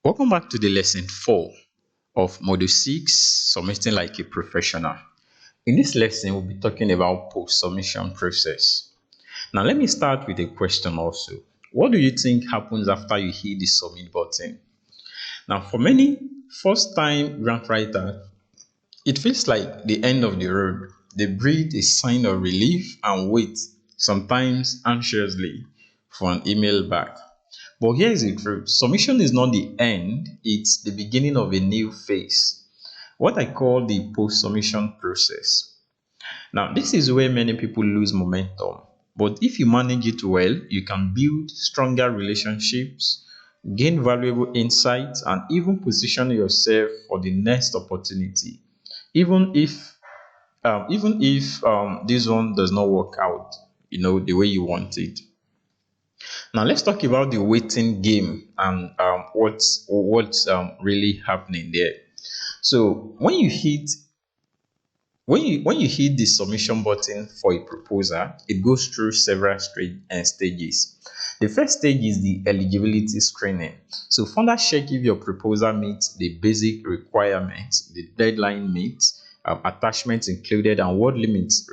Welcome back to the lesson 4 of Module 6 Submitting Like a Professional. In this lesson, we'll be talking about post-submission process. Now, let me start with a question also. What do you think happens after you hit the submit button? Now, for many first-time grant writers, it feels like the end of the road. They breathe a sigh of relief and wait, sometimes anxiously, for an email back. But here's the truth. Submission is not the end, it's the beginning of a new phase. What I call the post-submission process. Now, this is where many people lose momentum. But if you manage it well, you can build stronger relationships, gain valuable insights, and even position yourself for the next opportunity. Even if this one does not work out, the way you want it. Now let's talk about the waiting game and what's really happening there. So when you hit the submission button for a proposal, it goes through several stages. The first stage is the eligibility screening. So funders check if your proposal meets the basic requirements, the deadline meets, attachments included, and word limits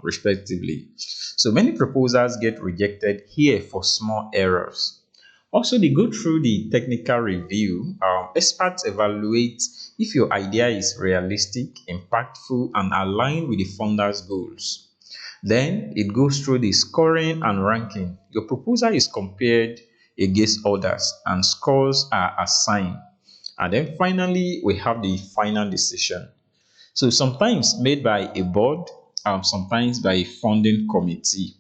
respectively. So many proposals get rejected here for small errors. Also, they go through the technical review. Experts evaluate if your idea is realistic, impactful, and aligned with the funder's goals. Then it goes through the scoring and ranking. Your proposal is compared against others, and scores are assigned. And then finally, we have the final decision. So sometimes made by a board, sometimes by a funding committee.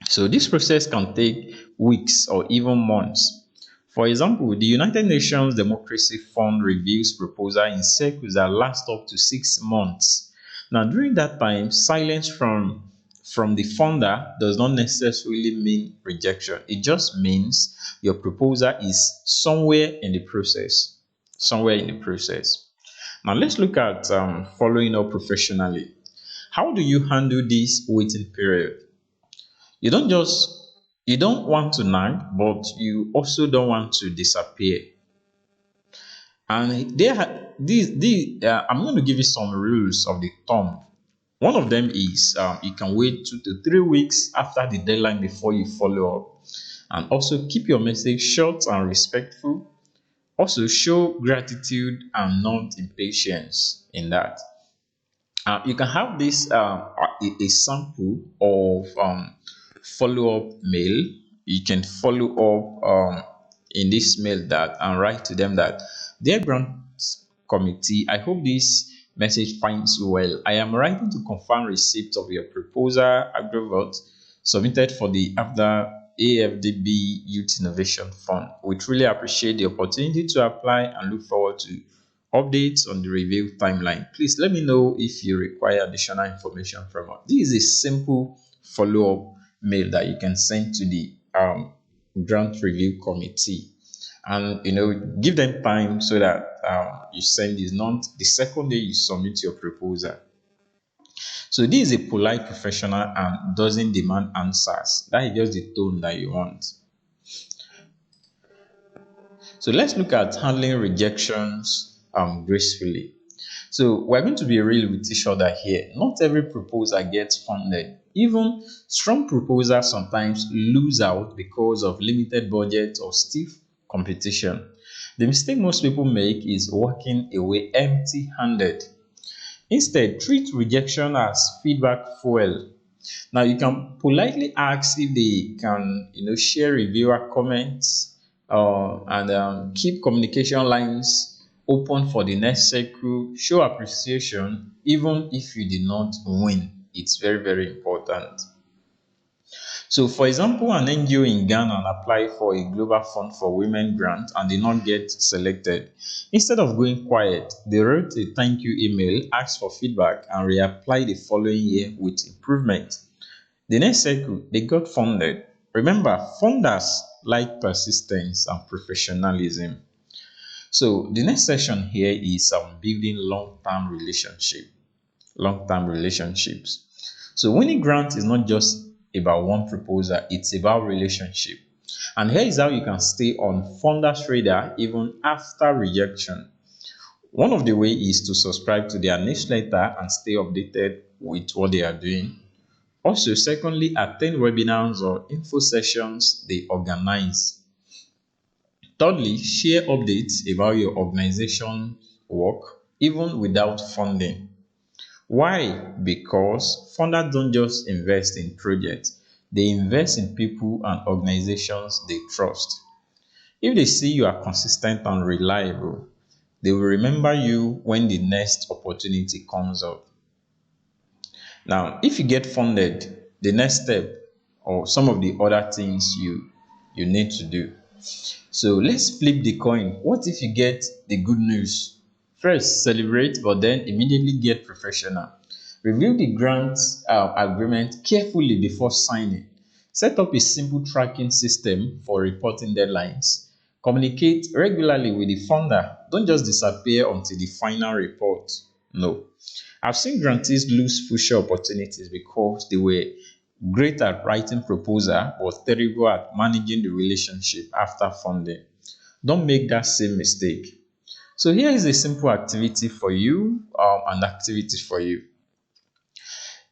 So this process can take weeks or even months. For example, the United Nations Democracy Fund reviews proposal in cycles that last up to 6 months. Now, during that time, silence from the funder does not necessarily mean rejection. It just means your proposal is somewhere in the process. Somewhere in the process. Now, let's look at following up professionally. How do you handle this waiting period? You don't want to nag, but you also don't want to disappear. And I'm going to give you some rules of the thumb. One of them is you can wait 2 to 3 weeks after the deadline before you follow up, and also keep your message short and respectful. Also, show gratitude and not impatience in that. You can have this a sample of follow-up mail. You can follow up in this mail that and write to them that, dear grant committee, I hope this message finds you well. I am writing to confirm receipt of your proposal agreement submitted for the after AFDB Youth Innovation Fund. We truly appreciate the opportunity to apply and look forward to updates on the review timeline. Please let me know if you require additional information from us. This is a simple follow-up mail that you can send to the grant review committee, and give them time so that you send this not the second day you submit your proposal. So this is a polite professional and doesn't demand answers. That is just the tone that you want. So let's look at handling rejections gracefully. So we're going to be real with each other here. Not every proposal gets funded. Even strong proposals sometimes lose out because of limited budget or stiff competition. The mistake most people make is walking away empty-handed. Instead, treat rejection as feedback fuel. Now, you can politely ask if they can, share reviewer comments and keep communication lines open for the next cycle. Show appreciation even if you did not win. It's very, very important. So, for example, an NGO in Ghana applied for a global fund for women grant and did not get selected. Instead of going quiet, they wrote a thank you email, asked for feedback, and reapplied the following year with improvement. The next cycle, they got funded. Remember, funders like persistence and professionalism. So the next section here is building long-term relationships. So winning grant is not just about one proposal, it's about relationship. And here is how you can stay on funders' radar even after rejection. One of the way is to subscribe to their newsletter and stay updated with what they are doing. Also, secondly, attend webinars or info sessions they organize. Thirdly, share updates about your organization work even without funding. Why? Because funders don't just invest in projects, they invest in people and organizations they trust. If they see you are consistent and reliable, they will remember you when the next opportunity comes up. Now, if you get funded, the next step or some of the other things you need to do. So let's flip the coin. What if you get the good news? First, celebrate, but then immediately get professional. Review the grant agreement carefully before signing. Set up a simple tracking system for reporting deadlines. Communicate regularly with the funder. Don't just disappear until the final report. No. I've seen grantees lose future opportunities because they were great at writing proposal but terrible at managing the relationship after funding. Don't make that same mistake. So here is a simple activity for you, an activity for you.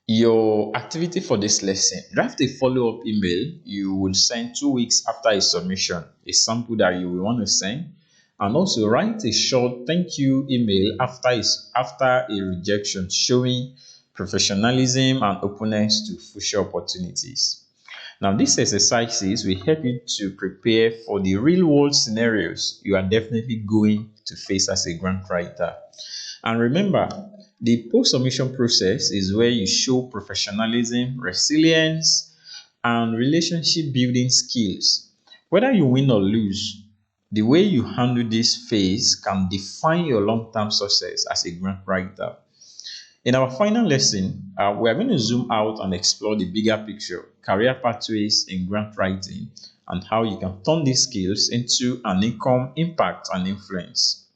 Your activity for this lesson: draft a follow-up email you will send 2 weeks after a submission, a sample that you will want to send, and also write a short thank you email after a rejection showing professionalism and openness to future opportunities. Now, these exercises will help you to prepare for the real world scenarios you are definitely going to face as a grant writer. And remember, the post submission process is where you show professionalism, resilience, and relationship building skills. Whether you win or lose, the way you handle this phase can define your long term success as a grant writer. In our final lesson, we are going to zoom out and explore the bigger picture, career pathways in grant writing, and how you can turn these skills into an income, impact, and influence.